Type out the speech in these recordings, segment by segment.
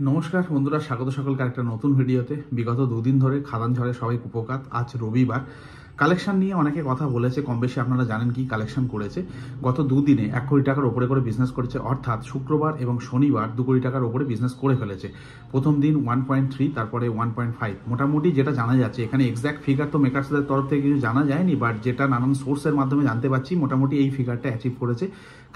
নমস্কার বন্ধুরা, স্বাগত সকলকে একটা নতুন ভিডিওতে। বিগত দুদিন ধরে খাদান ঝড়ে সবাই কুপোকাত। আজ রবিবার। কালেকশন নিয়ে অনেকে কথা বলেছে, কম বেশি আপনারা জানেন কি কালেকশন করেছে। গত দুদিনে 1 কোটি টাকার ওপরে করে বিজনেস করেছে, অর্থাৎ শুক্রবার এবং শনিবার 2 কোটি টাকার ওপরে বিজনেস করে ফেলেছে। প্রথম দিন 1.3, তারপরে 1.5। মোটামুটি যেটা জানা যাচ্ছে, এখানে এক্স্যাক্ট ফিগার তো মেকার্সদের তরফ থেকে কিছু জানা যায়নি, বাট যেটা নানান সোর্সের মাধ্যমে জানতে পারছি, মোটামুটি এই ফিগারটা অ্যাচিভ করেছে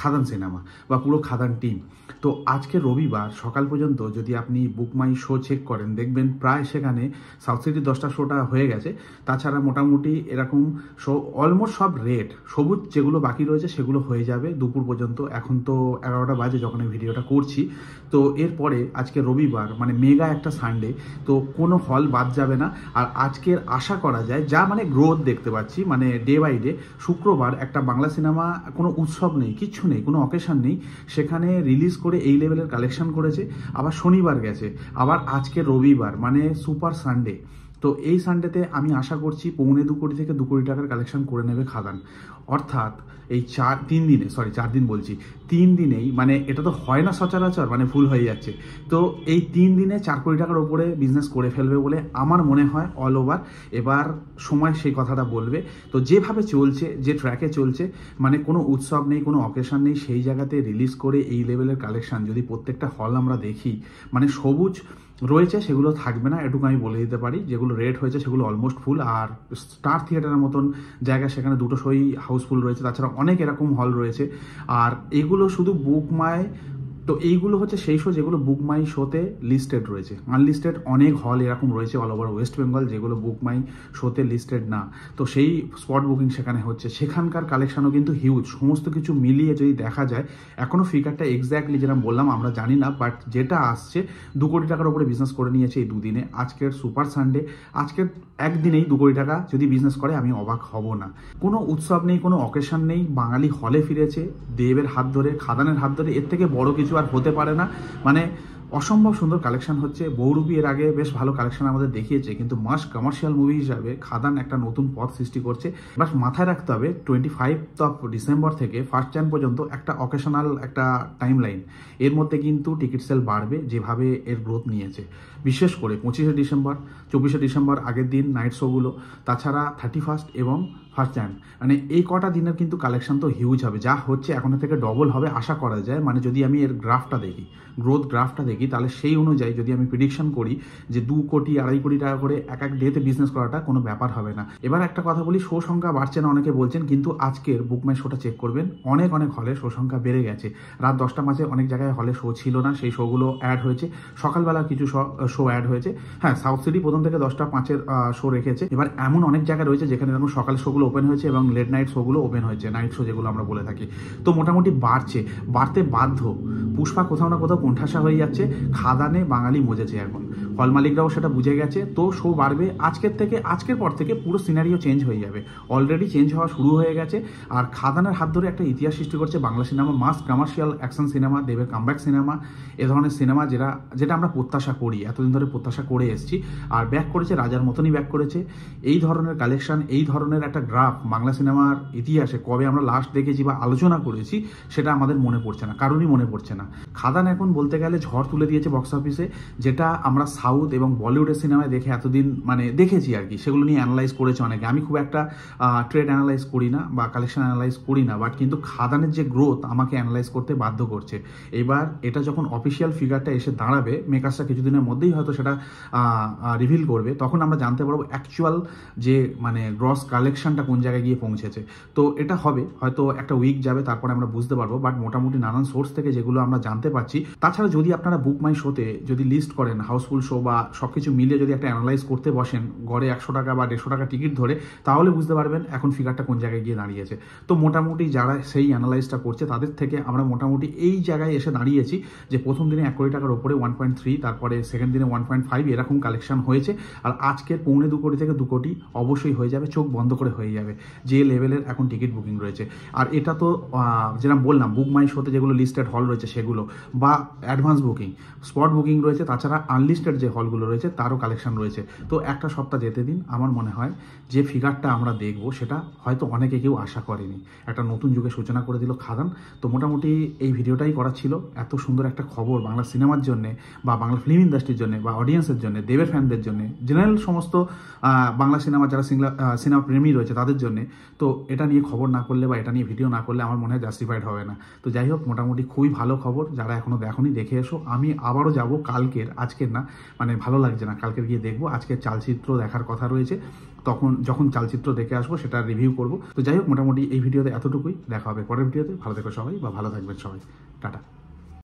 খাদান সিনেমা বা পুরো খাদান টিম। তো আজকে রবিবার সকাল পর্যন্ত যদি আপনি বুক মাই শো চেক করেন, দেখবেন প্রায় সেখানে সাউথ সিটির 10টা শোটা হয়ে গেছে। তাছাড়া মোটামুটি এরকম শো অলমোস্ট সব রেড, সবুজ যেগুলো বাকি রয়েছে সেগুলো হয়ে যাবে দুপুর পর্যন্ত। এখন তো 11টা বাজে যখন এই ভিডিওটা করছি। তো এরপরে আজকে রবিবার, মানে মেগা একটা সানডে, তো কোনো হল বাদ যাবে না। আর আজকের আশা করা যায়, যা মানে গ্রোথ দেখতে পাচ্ছি, মানে ডে বাই ডে। শুক্রবার একটা বাংলা সিনেমা, কোনো উৎসব নেই, কিচ্ছু নেই, কোনো অকেশন নেই, সেখানে রিলিজ করে এই লেভেলের কালেকশন করেছে। আবার শনিবার গেছে, আবার আজকে রবিবার, মানে সুপার সানডে। তো এই সানডেতে আমি আশা করছি 1.25 কোটি থেকে 2 কোটি টাকার কালেকশন করে নেবে খাদান। অর্থাৎ এই 3 দিনে, সরি 4 দিন বলছি, 3 দিনেই, মানে এটা তো হয় না সচরাচর, মানে ভুল হয়ে যাচ্ছে। তো এই 3 দিনে 4 কোটি টাকার ওপরে বিজনেস করে ফেলবে বলে আমার মনে হয় অল ওভার। এবার সময় সেই কথাটা বলবে। তো যেভাবে চলছে, যে ট্র্যাকে চলছে, মানে কোনো উৎসব নেই, কোনো অকেশন নেই, সেই জায়গাতে রিলিজ করে এই লেভেলের কালেকশন যদি প্রত্যেকটা হল আমরা দেখি, মানে সবুজ রয়েছে সেগুলো থাকবে না, এটুকু আমি বলে দিতে পারি। যেগুলো রেড হয়েছে সেগুলো অলমোস্ট ফুল। আর স্টার থিয়েটারের মতন জায়গা, সেখানে 2টো শোই হাউসফুল রয়েছে। তাছাড়া অনেক এরকম হল রয়েছে। আর এগুলো শুধু বুক মাই, তো এইগুলো হচ্ছে সেই শো যেগুলো বুক মাই শোতে লিস্টেড রয়েছে। আনলিস্টেড অনেক হল এরকম রয়েছে অল ওভার ওয়েস্ট বেঙ্গল, যেগুলো বুক মাই শোতে লিস্টেড না। তো সেই স্পট বুকিং সেখানে হচ্ছে, সেখানকার কালেকশনও কিন্তু হিউজ। সমস্ত কিছু মিলিয়ে যদি দেখা যায়, এখনও ফিগারটা এক্স্যাক্টলি যেরকম বললাম আমরা জানি না, বাট যেটা আসছে 2 কোটি টাকার উপরে বিজনেস করে নিয়েছে এই দুদিনে। আজকের সুপার সানডে, আজকের একদিনেই 2 কোটি টাকা যদি বিজনেস করে, আমি অবাক হব না। কোনো উৎসব নেই, কোনো অকেশন নেই, বাঙালি হলে ফিরেছে দেবের হাত ধরে, খাদানের হাত ধরে। এর থেকে বড় কিছু আর হতে পারে না। মানে অসম্ভব সুন্দর কালেকশন হচ্ছে। বহুরূপী এর আগে বেশ ভালো কালেকশন আমাদের দেখিয়েছে, কিন্তু মাস কমার্শিয়াল মুভি হিসাবে খাদান একটা নতুন পথ সৃষ্টি করছে। বাস মাথায় রাখতে হবে, 25 ডিসেম্বর থেকে 1 জান পর্যন্ত একটা অকেশনাল একটা টাইম লাইন। এর মধ্যে কিন্তু টিকিট সেল বাড়বে যেভাবে এর গ্রোথ নিয়েছে। বিশেষ করে 25শে ডিসেম্বর, 24শে ডিসেম্বর আগের দিন নাইট শোগুলো, তাছাড়া 31 এবং 1 জান, মানে এই কটা দিনের কিন্তু কালেকশন তো হিউজ হবে। যা হচ্ছে এখন থেকে ডবল হবে আশা করা যায়। মানে যদি আমি এর গ্রাফটা দেখি, গ্রোথ গ্রাফটা দেখি, তাহলে সেই অনুযায়ী যদি আমি প্রিডিকশন করি যে 2 কোটি 2.5 কোটি টাকা করে এক এক ডেতে বিজনেস করাটা কোনো ব্যাপার হবে না। এবার একটা কথা বলি, শো সংখ্যা বাড়ছে না অনেকে বলছেন, কিন্তু আজকের বুক মাই শোটা চেক করবেন, অনেক হলে শো সংখ্যা বেড়ে গেছে। রাত 10টা মাঝে অনেক জায়গায় হলে শো ছিল না, সেই শোগুলো অ্যাড হয়েছে। সকালবেলা কিছু শো অ্যাড হয়েছে। হ্যাঁ, সাউথ সিটি প্রথম থেকে 10টা 5-এর শো রেখেছে। এবার এমন অনেক জায়গা রয়েছে যেখানে এরকম সকাল শোগুলো ওপেন হয়েছে এবং লেট নাইট শোগুলো ওপেন হয়েছে, নাইট শো যেগুলো আমরা বলে থাকি। তো মোটামুটি বাড়তে বাধ্য। পুষ্পা কোথাও না কোথাও কোণঠাসা হয়ে যাচ্ছে, খাদানে বাঙালি মজেছে এখন। হল মালিকরাও সেটা বুঝে গেছে। তো শো বাড়বে আজকের পর থেকে পুরো সিনারিও চেঞ্জ হয়ে যাবে। অলরেডি চেঞ্জ হওয়া শুরু হয়ে গেছে। আর খাদানের হাত ধরে একটা ইতিহাস সৃষ্টি করছে Bangla cinema. Mass commercial action cinema, দেবের কামব্যাক সিনেমা, এ ধরনের সিনেমা যেটা আমরা প্রত্যাশা করি, এতদিন ধরে প্রত্যাশা করে এসেছি। আর ব্যাক করেছে, রাজার মতনই ব্যাক করেছে। এই ধরনের কালেকশন, এই ধরনের একটা গ্রাফ বাংলা সিনেমার ইতিহাসে কবে আমরা লাস্ট দেখেছি বা আলোচনা করেছি সেটা আমাদের মনে পড়ছে না, কারণই মনে পড়ছে না। খাদান এখন বলতে গেলে ঝড় তুলে দিয়েছে বক্স অফিসে, যেটা আমরা সাউথ এবং বলিউডের সিনেমায় দেখে এতদিন মানে দেখেছি আর কি। সেগুলো নিয়ে অ্যানালাইজ করেছে অনেকে। আমি খুব একটা ট্রেড অ্যানালাইজ করি না বা কালেকশন অ্যানালাইজ করি না, বাট কিন্তু খাদানের যে গ্রোথ আমাকে অ্যানালাইজ করতে বাধ্য করছে। এবার এটা যখন অফিসিয়াল ফিগারটা এসে দাঁড়াবে, মেকার্সটা কিছুদিনের মধ্যেই হয়তো সেটা রিভিল করবে, তখন আমরা জানতে পারবো অ্যাকচুয়াল যে মানে গ্রস কালেকশনটা কোন জায়গায় গিয়ে পৌঁছেছে। তো এটা হবে হয়তো একটা উইক যাবে, তারপরে আমরা বুঝতে পারবো। বাট মোটামুটি নানান সোর্স থেকে যেগুলো আমরা জানতে পারছি, তাছাড়া যদি আপনারা বুক মাই শোতে যদি লিস্ট করেন হাউসফুল শো বা সবকিছু মিলিয়ে যদি একটা অ্যানালাইজ করতে বসেন, গড়ে 100 টাকা বা 150 টাকা টিকিট ধরে, তাহলে বুঝতে পারবেন এখন ফিগারটা কোন জায়গায় গিয়ে দাঁড়িয়েছে। তো মোটামুটি যারা সেই অ্যানালাইজটা করছে তাদের থেকে আমরা মোটামুটি এই জায়গায় এসে দাঁড়িয়েছি যে প্রথম দিনে 1 কোটি টাকার ওপরে 1.3, তারপরে সেকেন্ড দিনে 1.5 এরকম কালেকশন হয়েছে। আর আজকের 1.25 কোটি থেকে 2 কোটি অবশ্যই হয়ে যাবে, চোখ বন্ধ করে হয়ে হয়ে যাবে, যে লেভেলের এখন টিকিট বুকিং রয়েছে। আর এটা তো যেটা বললাম, বুক মাই শোতে যেগুলো লিস্টেড হল রয়েছে সেগুলো, বা অ্যাডভান্স বুকিং, স্পট বুকিং রয়েছে, তাছাড়া আনলিস্টেড যে হলগুলো রয়েছে তারও কালেকশন রয়েছে। তো একটা সপ্তাহ যেতে দিন, আমার মনে হয় যে ফিগারটা আমরা দেখব সেটা হয়তো অনেকে কেউ আশা করেনি। একটা নতুন যুগের সূচনা করে দিল খাদান। তো মোটামুটি এই ভিডিওটাই করা ছিল। এত সুন্দর একটা খবর বাংলা সিনেমার জন্য, বা বাংলা ফিল্ম ইন্ডাস্ট্রির জন্য, বা অডিয়েন্সের জন্য, দেবের ফ্যানদের জন্য, জেনারেল সমস্ত বাংলা সিনেমা যারা সিনেমা প্রেমী রয়েছে তাদের জন্য। তো এটা নিয়ে খবর না করলে বা এটা নিয়ে ভিডিও না করলে আমার মনে হয় জাস্টিফাইড হবে না। তো যাই হোক, মোটামুটি খুবই ভালো খবর। যারা এখনও দেখোনি দেখে এসো। আমি আবারও যাব কালকের, আজকের না, মানে ভালো লাগছে না, কালকের গিয়ে দেখবো। আজকের চালচিত্র দেখার কথা রয়েছে, তখন যখন চালচিত্র দেখে আসবো সেটা রিভিউ করব। তো যাই হোক, মোটামুটি এই ভিডিওতে এতটুকুই। দেখা হবে পরের ভিডিওতে। ভালো থেকো সবাই, বা ভালো থাকবেন সবাই। টাটা।